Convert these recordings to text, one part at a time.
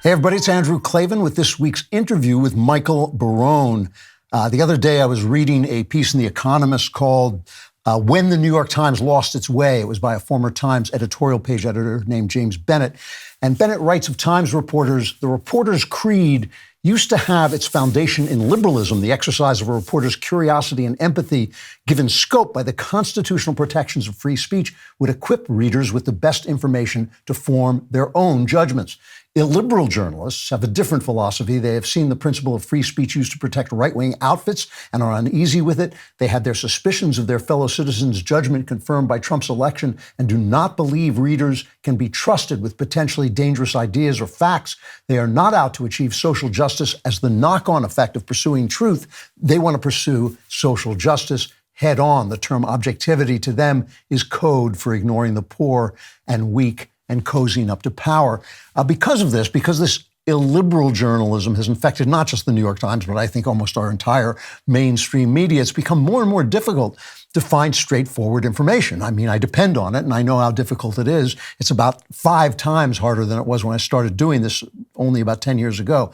Hey, everybody, it's Andrew Klavan with this week's interview with Michael Barone. The other day, I was reading a piece in The Economist called When the New York Times Lost Its Way. It was by a former Times editorial page editor named James Bennett. And Bennett writes of Times reporters, the reporter's creed used to have its foundation in liberalism, the exercise of a reporter's curiosity and empathy, given scope by the constitutional protections of free speech, would equip readers with the best information to form their own judgments. Illiberal journalists have a different philosophy. They have seen the principle of free speech used to protect right-wing outfits and are uneasy with it. They had their suspicions of their fellow citizens' judgment confirmed by Trump's election and do not believe readers can be trusted with potentially dangerous ideas or facts. They are not out to achieve social justice as the knock-on effect of pursuing truth. They want to pursue social justice head on. The term objectivity to them is code for ignoring the poor and weak and cozying up to power. Because this illiberal journalism has infected not just the New York Times, but I think almost our entire mainstream media, it's become more and more difficult to find straightforward information. I mean, I depend on it, and I know how difficult it is. It's about 5 times harder than it was when I started doing this only about 10 years ago.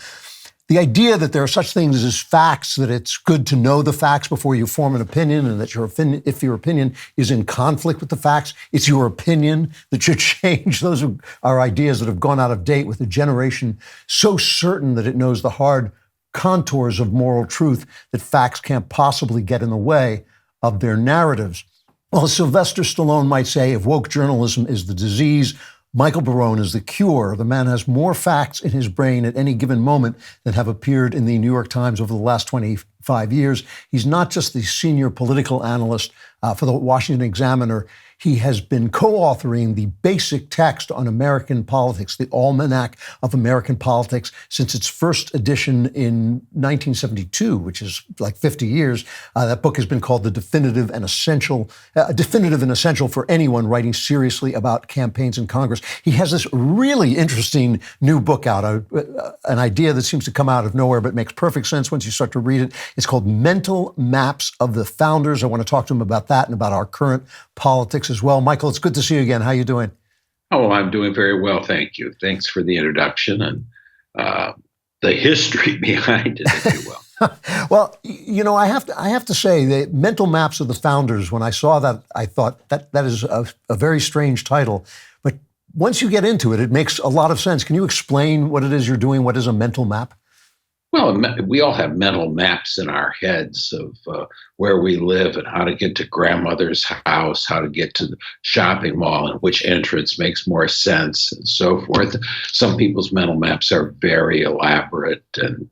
The idea that there are such things as facts, that it's good to know the facts before you form an opinion, and that if your opinion is in conflict with the facts, it's your opinion that should change. Those are ideas that have gone out of date with a generation so certain that it knows the hard contours of moral truth that facts can't possibly get in the way of their narratives. Well, as Sylvester Stallone might say, if woke journalism is the disease, Michael Barone is the cure. The man has more facts in his brain at any given moment than have appeared in the New York Times over the last 25 years. He's not just the senior political analyst for the Washington Examiner. He has been co-authoring the basic text on American politics, the Almanac of American Politics, since its first edition in 1972, which is like 50 years. That book has been called The Definitive and Essential for anyone writing seriously about campaigns in Congress. He has this really interesting new book out, an idea that seems to come out of nowhere but makes perfect sense once you start to read it. It's called Mental Maps of the Founders. I want to talk to him about that and about our current politics as well. Michael, it's good to see you again. How are you doing? Oh, I'm doing very well, thank you. Thanks for the introduction and the history behind it, if you will. Well, you know, I have to say, the Mental Maps of the Founders, when I saw that, I thought that is a very strange title. But once you get into it, it makes a lot of sense. Can you explain what it is you're doing? What is a mental map? Well, we all have mental maps in our heads of where we live and how to get to grandmother's house, how to get to the shopping mall, and which entrance makes more sense, and so forth. Some people's mental maps are very elaborate and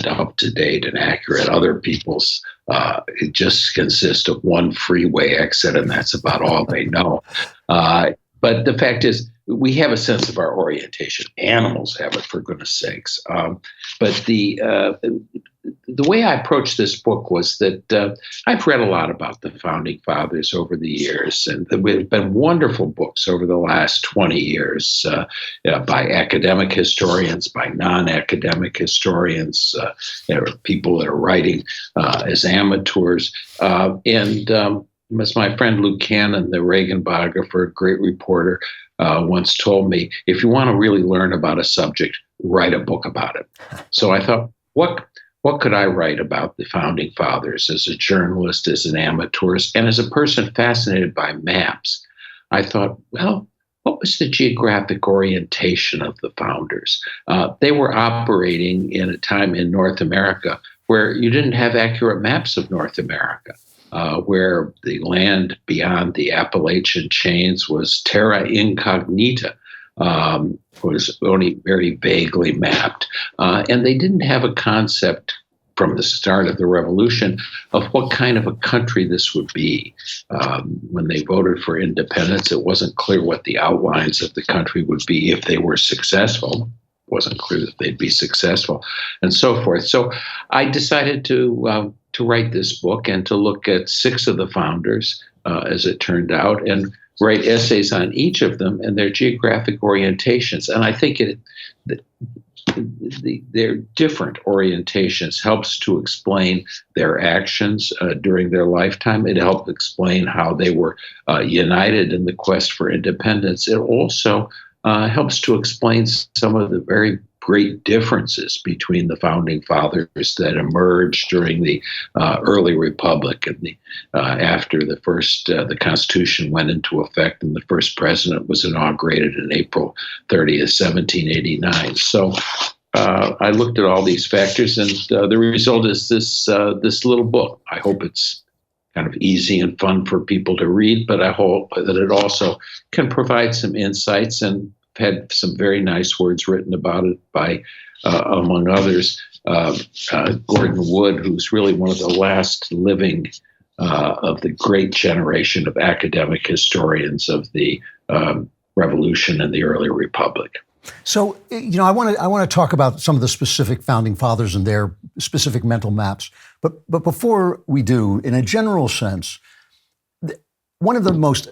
up to date and accurate. Other people's it just consists of one freeway exit, and that's about all they know. But the fact is, we have a sense of our orientation. Animals have it, for goodness sakes. But the way I approached this book was that I've read a lot about the Founding Fathers over the years, and there have been wonderful books over the last 20 years by academic historians, by non-academic historians, people that are writing as amateurs. As my friend Luke Cannon, the Reagan biographer, a great reporter, once told me, if you want to really learn about a subject, write a book about it. So I thought, what could I write about the Founding Fathers as a journalist, as an amateurist, and as a person fascinated by maps? I thought, well, what was the geographic orientation of the founders? They were operating in a time in North America where you didn't have accurate maps of North America. Where the land beyond the Appalachian chains was terra incognita, was only very vaguely mapped. And they didn't have a concept from the start of the revolution of what kind of a country this would be. When they voted for independence, it wasn't clear what the outlines of the country would be if they were successful. It wasn't clear that they'd be successful, and so forth. So I decided to write this book and to look at 6 of the founders, as it turned out, and write essays on each of them and their geographic orientations. And I think their different orientations helps to explain their actions during their lifetime. It helped explain how they were united in the quest for independence. It also helps to explain some of the very great differences between the founding fathers that emerged during the early republic and after the Constitution went into effect and the first president was inaugurated in April 30th, 1789. So I looked at all these factors, and the result is this little book. I hope it's kind of easy and fun for people to read, but I hope that it also can provide some insights, and had some very nice words written about it by, among others, Gordon Wood, who's really one of the last living of the great generation of academic historians of the Revolution and the early Republic. So, I want to talk about some of the specific founding fathers and their specific mental maps. But before we do, in a general sense, one of the most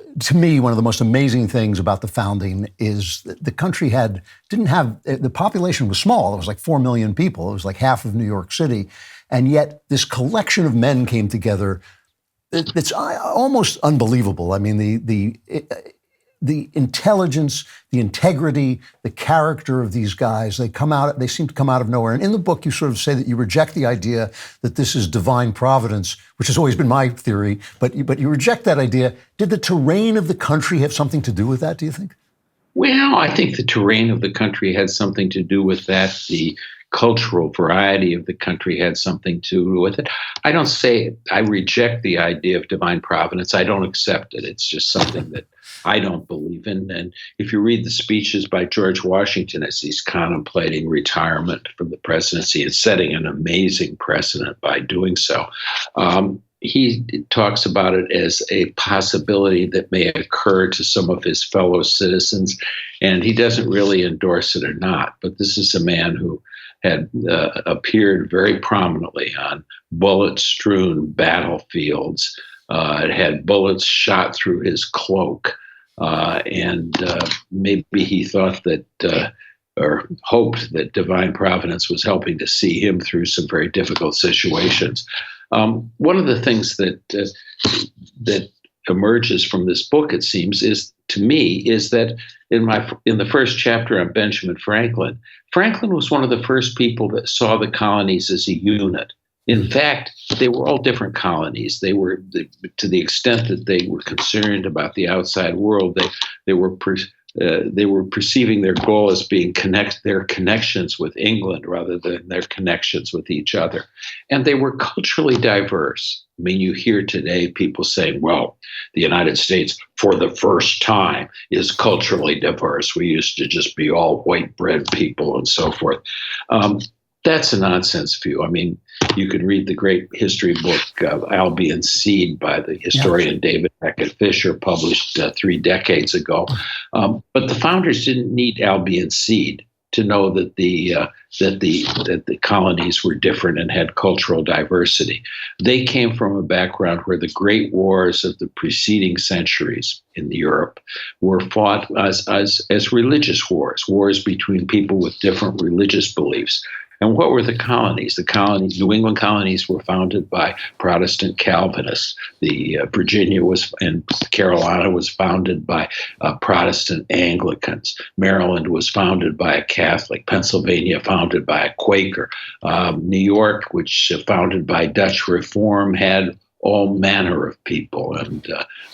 amazing things about the founding is that the country the population was small. It was like 4 million people. It was like half of New York City. And yet this collection of men came together. It's almost unbelievable. I mean, the intelligence, the integrity, the character of these guys, they seem to come out of nowhere. And in the book, you sort of say that you reject the idea that this is divine providence, which has always been my theory, but you reject that idea. Did the terrain of the country have something to do with that, do you think? Well, I think the terrain of the country had something to do with that. The cultural variety of the country had something to do with it. I don't say I reject the idea of divine providence. I don't accept it. It's just something that I don't believe in. And if you read the speeches by George Washington as he's contemplating retirement from the presidency and setting an amazing precedent by doing so, he talks about it as a possibility that may occur to some of his fellow citizens, and he doesn't really endorse it or not. But this is a man who had appeared very prominently on bullet-strewn battlefields, had bullets shot through his cloak, and maybe he thought that or hoped that divine providence was helping to see him through some very difficult situations. One of the things that emerges from this book, it seems, is that in the first chapter on Benjamin Franklin, Franklin was one of the first people that saw the colonies as a unit. In fact, they were all different colonies. They were, to the extent that they were concerned about the outside world, they were perceiving their goal as being their connections with England rather than their connections with each other. And they were culturally diverse. I mean, you hear today people saying, well, the United States, for the first time, is culturally diverse. We used to just be all white bread people and so forth. That's a nonsense view. I mean, you could read the great history book, Albion Seed, by the historian David Hackett Fisher, published 3 decades ago. But the founders didn't need Albion Seed to know that the colonies were different and had cultural diversity. They came from a background where the great wars of the preceding centuries in Europe were fought as religious wars between people with different religious beliefs. And what were the colonies? The colonies, New England colonies, were founded by Protestant Calvinists. Virginia and Carolina was founded by Protestant Anglicans. Maryland was founded by a Catholic. Pennsylvania founded by a Quaker. New York, which founded by Dutch Reform, had all manner of people, and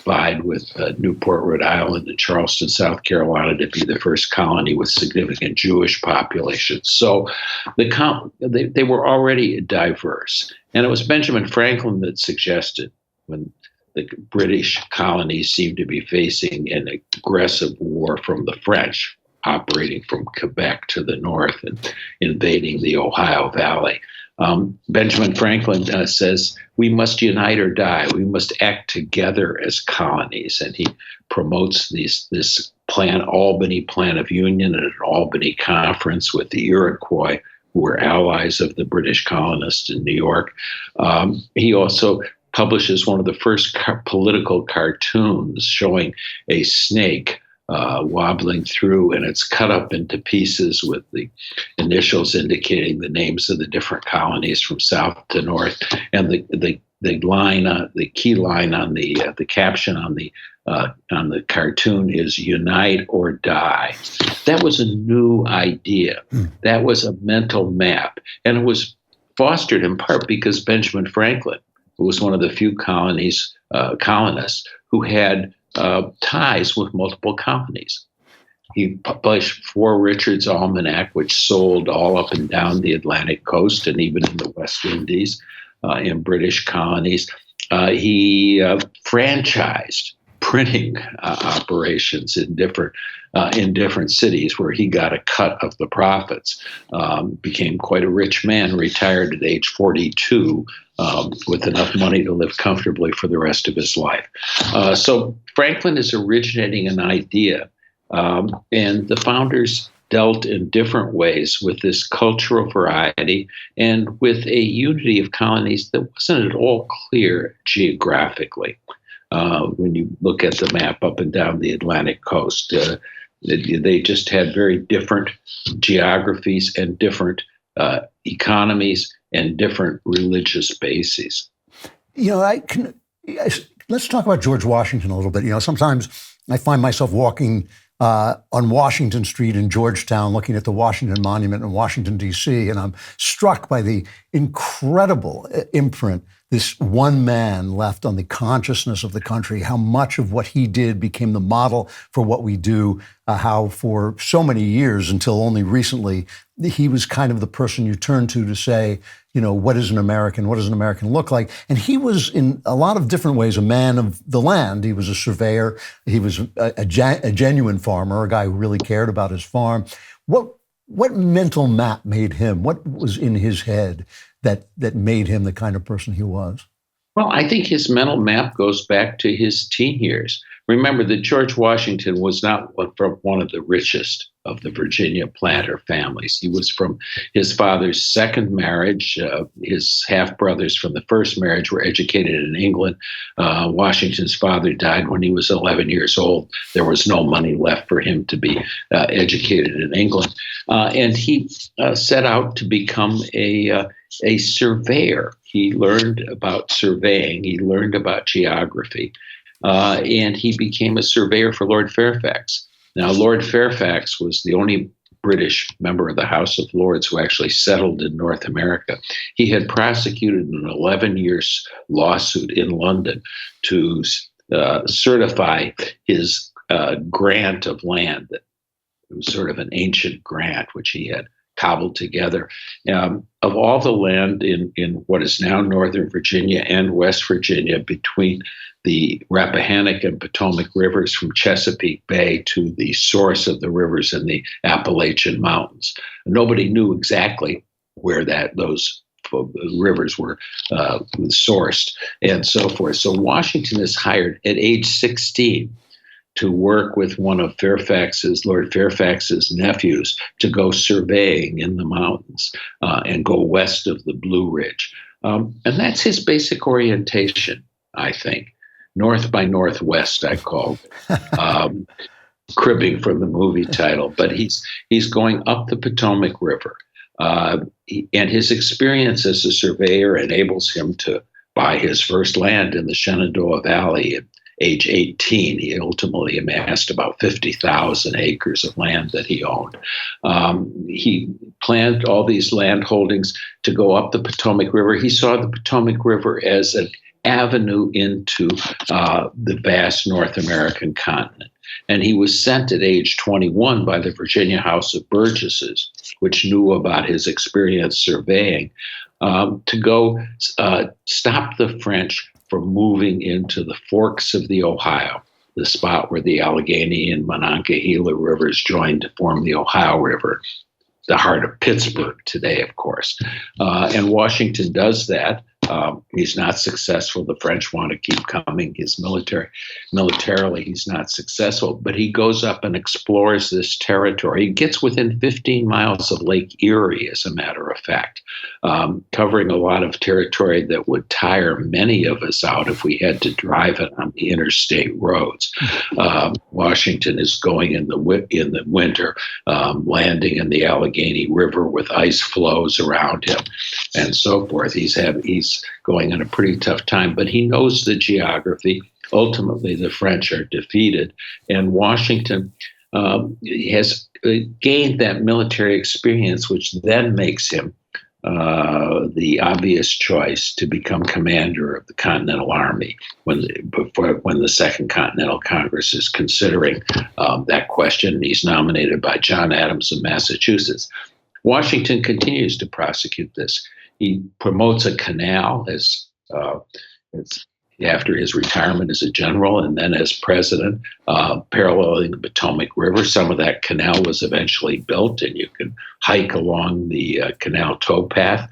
vied with Newport, Rhode Island, and Charleston, South Carolina, to be the first colony with significant Jewish populations. So they were already diverse. And it was Benjamin Franklin that suggested, when the British colonies seemed to be facing an aggressive war from the French, operating from Quebec to the north and invading the Ohio Valley, Benjamin Franklin says, we must unite or die. We must act together as colonies. And he promotes this Albany Plan of Union at an Albany conference with the Iroquois, who were allies of the British colonists in New York. He also publishes one of the first political cartoons showing a snake wobbling through, and it's cut up into pieces with the initials indicating the names of the different colonies from south to north. And the the key line on the caption on the cartoon is "Unite or Die." That was a new idea. That was a mental map, and it was fostered in part because Benjamin Franklin, who was one of the few colonists who had ties with multiple colonies. He published Poor Richard's Almanac, which sold all up and down the Atlantic coast and even in the West Indies, in British colonies. He franchised printing operations in different cities where he got a cut of the profits. Became quite a rich man, retired at age 42 with enough money to live comfortably for the rest of his life. So Franklin is originating an idea, and the founders dealt in different ways with this cultural variety and with a unity of colonies that wasn't at all clear geographically. When you look at the map up and down the Atlantic coast, they just had very different geographies and different economies and different religious bases. Let's talk about George Washington a little bit. Sometimes I find myself walking on Washington Street in Georgetown, looking at the Washington Monument in Washington, D.C., and I'm struck by the incredible imprint this one man left on the consciousness of the country, how much of what he did became the model for what we do, how for so many years, until only recently, he was kind of the person you turn to say, what is an American? What does an American look like? And he was, in a lot of different ways, a man of the land. He was a surveyor. He was a genuine farmer, a guy who really cared about his farm. What mental map made him? What was in his head that made him the kind of person he was? Well, I think his mental map goes back to his teen years. Remember that George Washington was not from one of the richest of the Virginia planter families. He was from his father's second marriage. His half-brothers from the first marriage were educated in England. Washington's father died when he was 11 years old. There was no money left for him to be educated in England. And he set out to become a surveyor. He learned about surveying. He learned about geography. And he became a surveyor for Lord Fairfax. Now, Lord Fairfax was the only British member of the House of Lords who actually settled in North America. He had prosecuted an 11-year lawsuit in London to certify his grant of land. It was sort of an ancient grant, which he had cobbled together. Of all the land in what is now Northern Virginia and West Virginia, between the Rappahannock and Potomac rivers from Chesapeake Bay to the source of the rivers in the Appalachian Mountains, nobody knew exactly where those rivers were sourced and so forth. So Washington is hired at age 16 to work with one of Lord Fairfax's nephews to go surveying in the mountains and go west of the Blue Ridge. And that's his basic orientation, I think. North by Northwest, I called it, cribbing from the movie title. But he's going up the Potomac River. And his experience as a surveyor enables him to buy his first land in the Shenandoah Valley. At age 18, he ultimately amassed about 50,000 acres of land that he owned. He planned all these land holdings to go up the Potomac River. He saw the Potomac River as an avenue into the vast North American continent. And he was sent at age 21 by the Virginia House of Burgesses, which knew about his experience surveying, to go stop the French from moving into the forks of the Ohio, the spot where the Allegheny and Monongahela rivers joined to form the Ohio River, the heart of Pittsburgh today, of course. And Washington does that. He's not successful. The French want to keep coming. Militarily, he's not successful, but he goes up and explores this territory. He gets within 15 miles of Lake Erie, as a matter of fact, covering a lot of territory that would tire many of us out if we had to drive it on the interstate roads. Washington is going in the winter, landing in the Allegheny River with ice flows around him, and so forth. He's is going in a pretty tough time, but he knows the geography. Ultimately, the French are defeated, and Washington has gained that military experience, which then makes him the obvious choice to become commander of the Continental Army when the Second Continental Congress is considering that question. He's nominated by John Adams of Massachusetts. Washington continues to prosecute this. He promotes a canal as after his retirement as a general and then as president, paralleling the Potomac River. Some of that canal was eventually built, and you can hike along the canal towpath.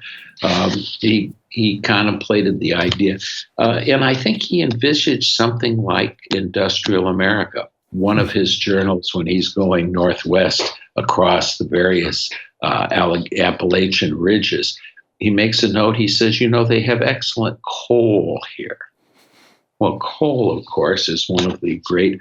He contemplated the idea, and I think he envisaged something like industrial America. One of his journals, when he's going northwest across the various Appalachian ridges, he makes a note. He says, they have excellent coal here. Well, coal, of course, is one of the great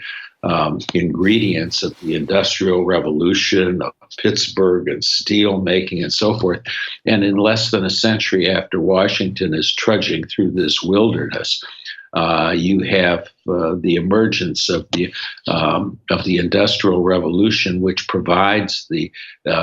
ingredients of the Industrial Revolution, of Pittsburgh and steel making and so forth. And in less than a century after Washington is trudging through this wilderness, you have the emergence of the Industrial Revolution, which provides the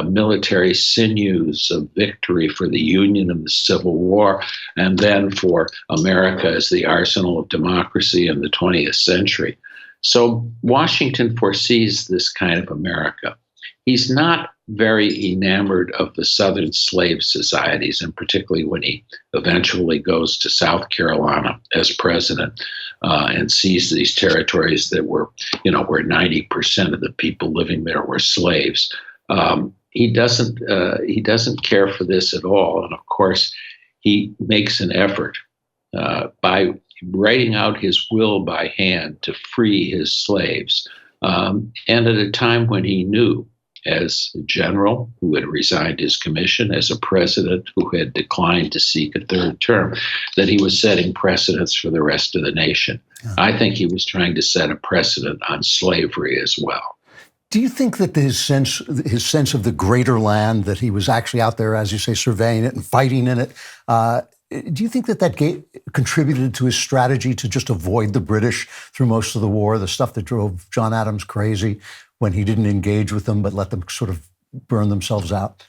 military sinews of victory for the Union and the Civil War, and then for America as the arsenal of democracy in the 20th century. So Washington foresees this kind of America. He's not very enamored of the Southern slave societies, and particularly when he eventually goes to South Carolina as president and sees these territories that were, where 90% of the people living there were slaves. He doesn't care for this at all, and of course, he makes an effort by writing out his will by hand to free his slaves, and at a time when he knew, as a general who had resigned his commission, as a president who had declined to seek a third term, that he was setting precedents for the rest of the nation. Yeah. I think he was trying to set a precedent on slavery as well. Do you think that his sense of the greater land, that he was actually out there, as you say, surveying it and fighting in it, do you think that contributed to his strategy to just avoid the British through most of the war, the stuff that drove John Adams crazy when he didn't engage with them but let them sort of burn themselves out?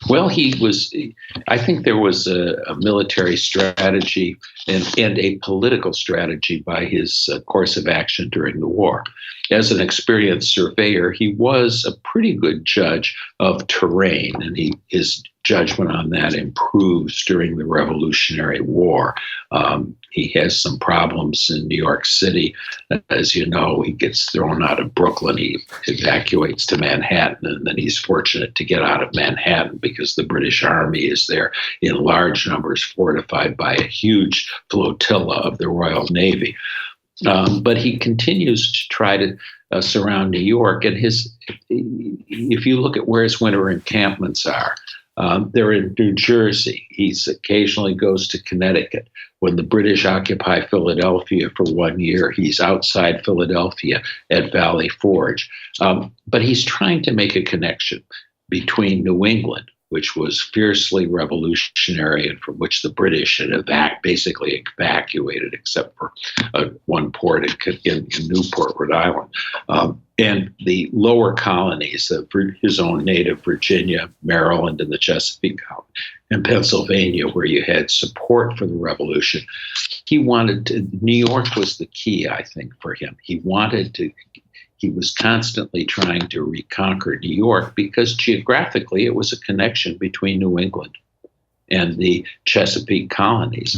Well, I think there was a military strategy and a political strategy by his course of action during the war. As an experienced surveyor, he was a pretty good judge of terrain, and his judgment on that improves during the Revolutionary War. He has some problems in New York City. As you know, he gets thrown out of Brooklyn. He evacuates to Manhattan, and then he's fortunate to get out of Manhattan because the British Army is there in large numbers, fortified by a huge flotilla of the Royal Navy. But he continues to try to surround New York. And if you look at where his winter encampments are, they're in New Jersey. He occasionally goes to Connecticut. When the British occupy Philadelphia for 1 year, he's outside Philadelphia at Valley Forge. But he's trying to make a connection between New England, which was fiercely revolutionary and from which the British had basically evacuated, except for one port in Newport, Rhode Island, and the lower colonies of his own native Virginia, Maryland, and the Chesapeake colony, and Pennsylvania, where you had support for the revolution. New York was the key, I think, for him. He was constantly trying to reconquer New York because geographically it was a connection between New England and the Chesapeake colonies.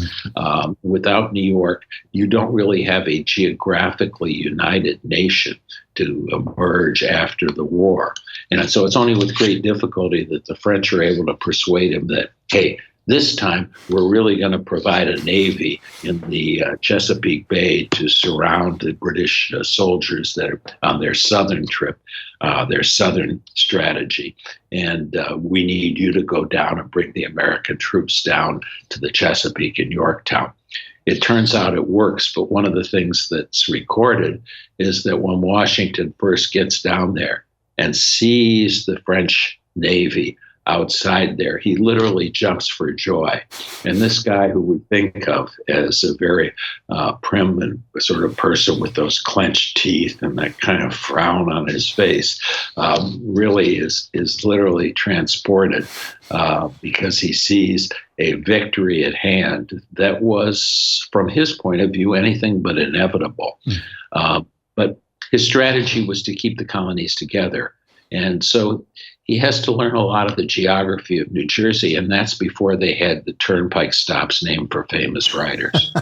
Without New York, you don't really have a geographically united nation to emerge after the war. And so it's only with great difficulty that the French are able to persuade him that, hey, this time, we're really going to provide a navy in the Chesapeake Bay to surround the British soldiers that are on their southern trip, their southern strategy. And we need you to go down and bring the American troops down to the Chesapeake and Yorktown. It turns out it works, but one of the things that's recorded is that when Washington first gets down there and sees the French Navy outside there, he literally jumps for joy. And this guy who we think of as a very prim and sort of person with those clenched teeth and that kind of frown on his face really is literally transported because he sees a victory at hand that was, from his point of view, anything but inevitable. But his strategy was to keep the colonies together. And so he has to learn a lot of the geography of New Jersey, and that's before they had the turnpike stops named for famous writers.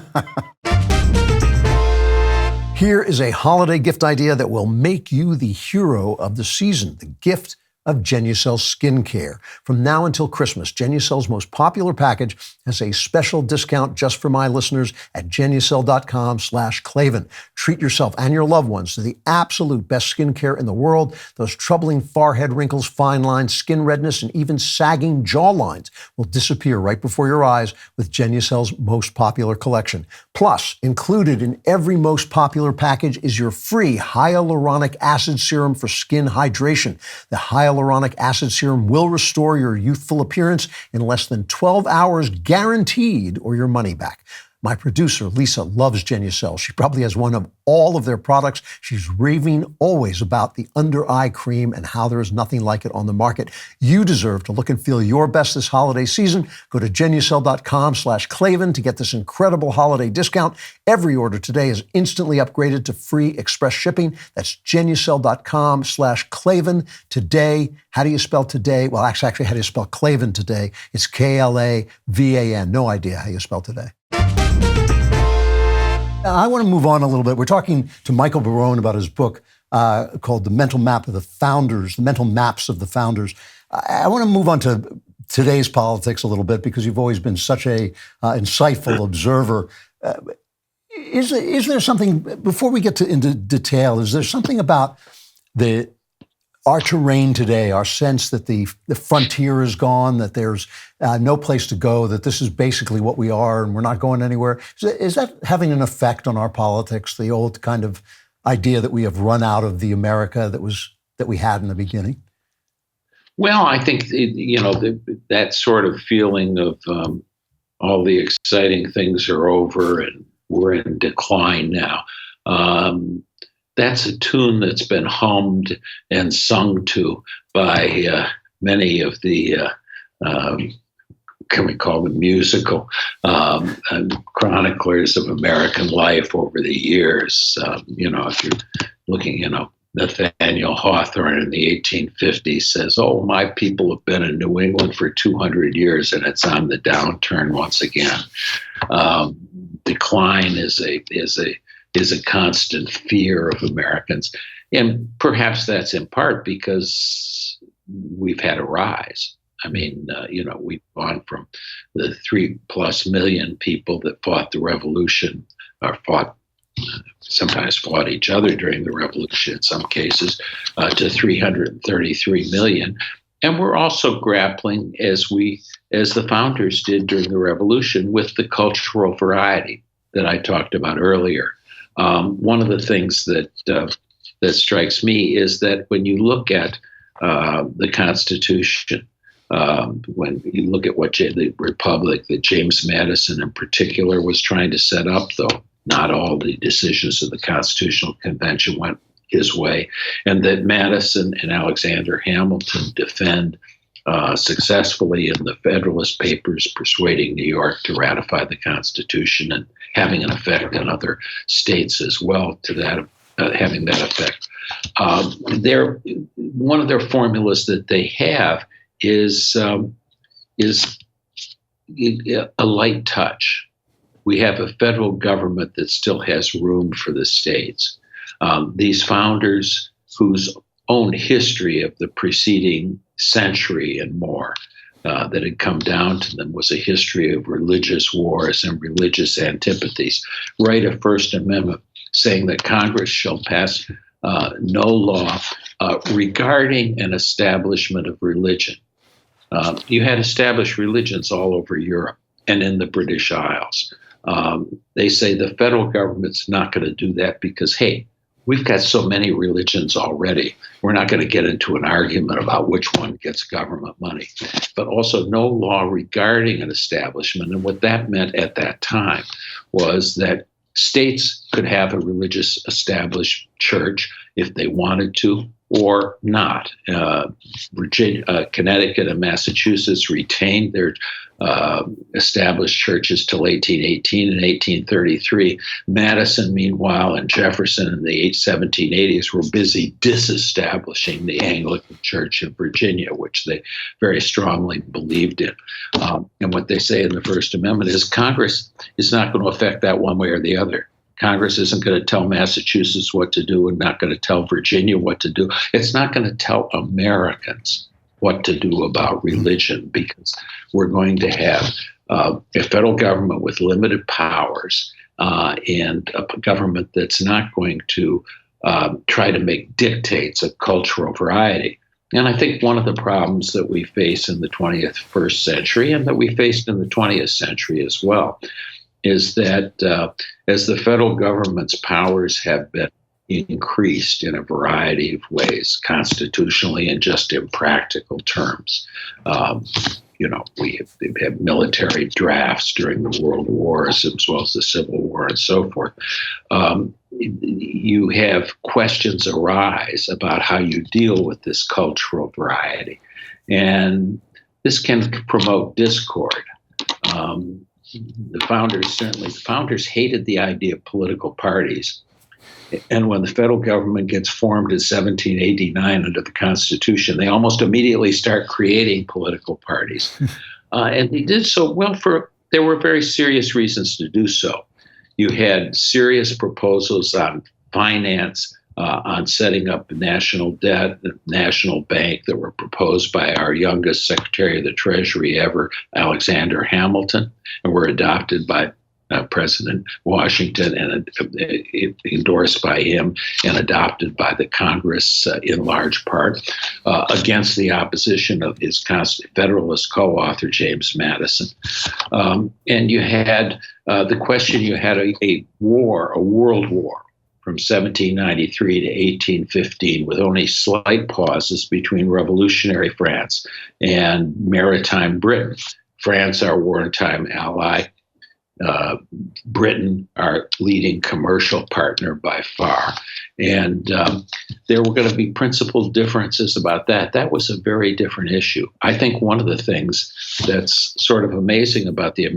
Here is a holiday gift idea that will make you the hero of the season, the gift of Genucel skincare. From now until Christmas, Genucel's most popular package has a special discount just for my listeners at Genucel.com/Klavan. Treat yourself and your loved ones to the absolute best skincare in the world. Those troubling forehead wrinkles, fine lines, skin redness, and even sagging jawlines will disappear right before your eyes with Genucel's most popular collection. Plus, included in every most popular package is your free hyaluronic acid serum for skin hydration. The hyaluronic acid serum will restore your youthful appearance in less than 12 hours, guaranteed, or your money back. My producer, Lisa, loves Genucel. She probably has one of all of their products. She's raving always about the under-eye cream and how there is nothing like it on the market. You deserve to look and feel your best this holiday season. Go to Genucel.com/Klavan to get this incredible holiday discount. Every order today is instantly upgraded to free express shipping. That's Genucel.com/Klavan. Today, how do you spell today? Well, actually, how do you spell Klavan today? It's Klavan. No idea how you spell today. I want to move on a little bit. We're talking to Michael Barone about his book called The Mental Map of the Founders, The Mental Maps of the Founders. I want to move on to today's politics a little bit because you've always been such a insightful observer. Is there something, before we get into detail, is there something about our terrain today, our sense that the frontier is gone, that there's no place to go, that this is basically what we are and we're not going anywhere? Is that having an effect on our politics, the old kind of idea that we have run out of the America that we had in the beginning? Well, I think, that sort of feeling of all the exciting things are over and we're in decline now. That's a tune that's been hummed and sung to by many of the, can we call them musical chroniclers of American life over the years. If you're looking, Nathaniel Hawthorne in the 1850s says, "Oh, my people have been in New England for 200 years and it's on the downturn once again." Decline is a constant fear of Americans. And perhaps that's in part because we've had a rise. I mean, we've gone from the 3+ million people that fought the revolution or sometimes fought each other during the revolution in some cases, to 333 million. And we're also grappling, as the founders did during the revolution, with the cultural variety that I talked about earlier. One of the things that strikes me is that when you look at the Constitution, when you look at what the Republic that James Madison in particular was trying to set up, though not all the decisions of the Constitutional Convention went his way, and that Madison and Alexander Hamilton defend successfully in the Federalist Papers, persuading New York to ratify the Constitution and having an effect on other states as well, to that having that effect. One of their formulas that they have is a light touch. We have a federal government that still has room for the states. These founders, whose own history of the preceding century and more that had come down to them was a history of religious wars and religious antipathies, write a First Amendment saying that Congress shall pass no law regarding an establishment of religion. You had established religions all over Europe and in the British Isles. They say the federal government's not going to do that because, hey, we've got so many religions already. We're not going to get into an argument about which one gets government money, but also no law regarding an establishment. And what that meant at that time was that states could have a religious established church if they wanted to or not. Virginia, Connecticut and Massachusetts retained their established churches till 1818 and 1833. Madison, meanwhile, and Jefferson in the 1780s were busy disestablishing the Anglican Church in Virginia, which they very strongly believed in. And what they say in the First Amendment is Congress is not going to affect that one way or the other. Congress isn't going to tell Massachusetts what to do and not going to tell Virginia what to do. It's not going to tell Americans what to do about religion, because we're going to have a federal government with limited powers and a government that's not going to try to make dictates of cultural variety. And I think one of the problems that we face in the 21st century and that we faced in the 20th century as well is that as the federal government's powers have been increased in a variety of ways, constitutionally and just in practical terms. We have military drafts during the World Wars as well as the Civil War and so forth. You have questions arise about how you deal with this cultural variety. And this can promote discord. The founders hated the idea of political parties. And when the federal government gets formed in 1789 under the Constitution, they almost immediately start creating political parties. And they did so there were very serious reasons to do so. You had serious proposals on finance, on setting up national debt, the national bank, that were proposed by our youngest Secretary of the Treasury ever, Alexander Hamilton, and were adopted by President Washington and endorsed by him and adopted by the Congress in large part, against the opposition of his Federalist co-author, James Madison. And you had the question, you had a world war from 1793 to 1815, with only slight pauses between revolutionary France and maritime Britain. France, our wartime ally, Britain, our leading commercial partner by far. And there were going to be principal differences about that. That was a very different issue. I think one of the things that's sort of amazing about the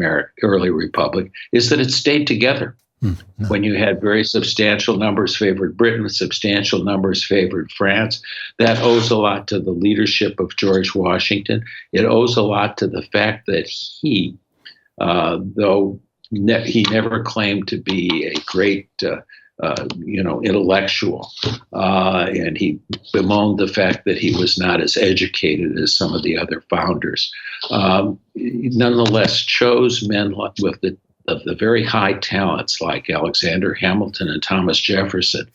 early republic is that it stayed together. No. When you had very substantial numbers favored Britain, substantial numbers favored France, that owes a lot to the leadership of George Washington. It owes a lot to the fact that he, though he never claimed to be a great, intellectual, and he bemoaned the fact that he was not as educated as some of the other founders. Nonetheless, chose men with the very high talents like Alexander Hamilton and Thomas Jefferson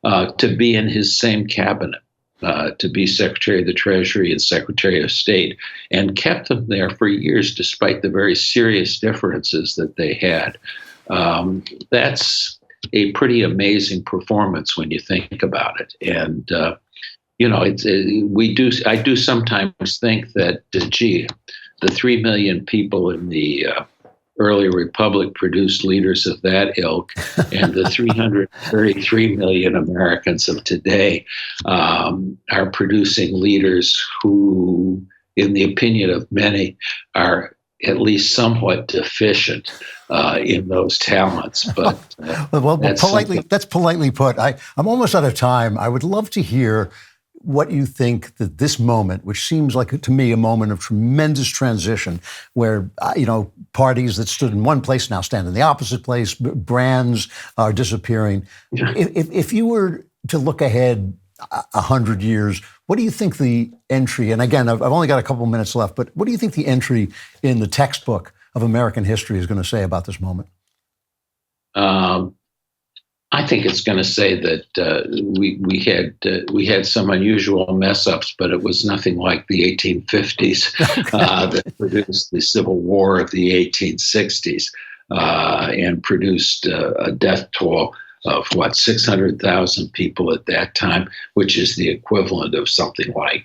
to be in his same cabinet, to be Secretary of the Treasury and Secretary of State, and kept them there for years despite the very serious differences that they had. That's a pretty amazing performance when you think about it. And I do sometimes think that, the 3 million people in the early republic produced leaders of that ilk, and the 333 million Americans of today are producing leaders who, in the opinion of many, are at least somewhat deficient in those talents. But that's politely put. I'm almost out of time. I would love to hear what you think that this moment, which seems like to me a moment of tremendous transition, where parties that stood in one place now stand in the opposite place, brands are disappearing. Yeah. If you were to look ahead 100 years, what do you think the entry, and again, I've only got a couple minutes left, but what do you think the entry in the textbook of American history is going to say about this moment? I think it's going to say that we had some unusual mess ups, but it was nothing like the 1850s that produced the Civil War of the 1860s and produced a death toll of 600,000 people at that time, which is the equivalent of something like,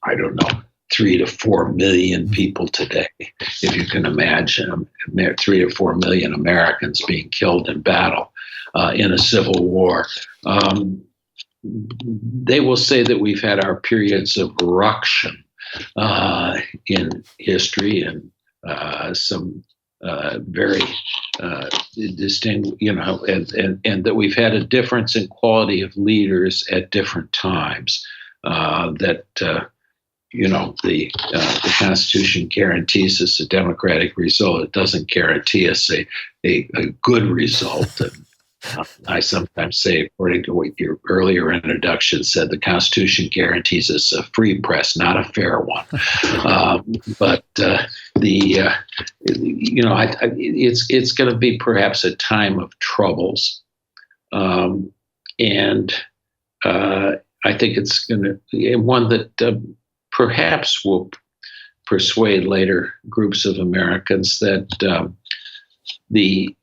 I don't know, 3 to 4 million people today. If you can imagine 3 to 4 million Americans being killed in battle in a civil war. They will say that we've had our periods of ruction in history, and some very distinct, and that we've had a difference in quality of leaders at different times. The Constitution guarantees us a democratic result. It doesn't guarantee us a good result. And I sometimes say, according to what your earlier introduction said, the Constitution guarantees us a free press, not a fair one. It's going to be perhaps a time of troubles, and I think it's going to be one that perhaps will persuade later groups of Americans that the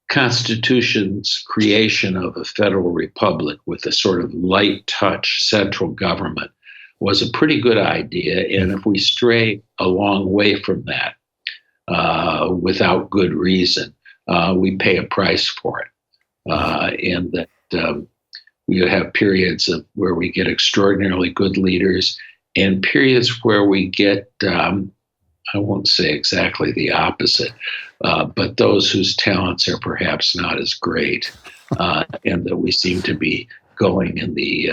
Constitution's creation of a federal republic with a sort of light touch central government was a pretty good idea. And if we stray a long way from that without good reason, we pay a price for it. And that we have periods where we get extraordinarily good leaders, and periods where we get, I won't say exactly the opposite, but those whose talents are perhaps not as great, and that we seem to be going in the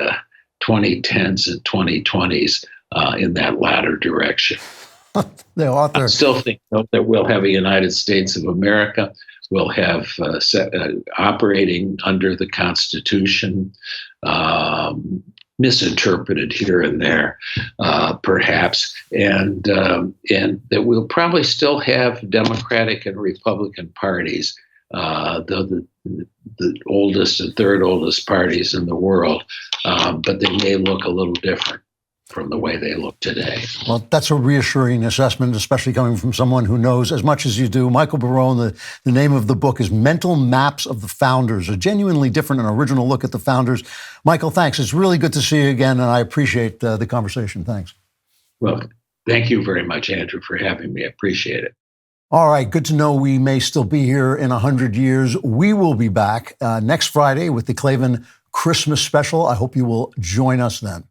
2010s and 2020s in that latter direction. I still think, though, that we'll have a United States of America. We'll have operating under the Constitution, misinterpreted here and there, perhaps, and that we'll probably still have Democratic and Republican parties, though the oldest and third oldest parties in the world, but they may look a little different from the way they look today. Well, that's a reassuring assessment, especially coming from someone who knows as much as you do. Michael Barone, the name of the book is Mental Maps of the Founders, a genuinely different and original look at the founders. Michael, thanks. It's really good to see you again, and I appreciate the conversation. Thanks. Well, thank you very much, Andrew, for having me. I appreciate it. All right, good to know we may still be here in 100 years. We will be back next Friday with the Klavan Christmas special. I hope you will join us then.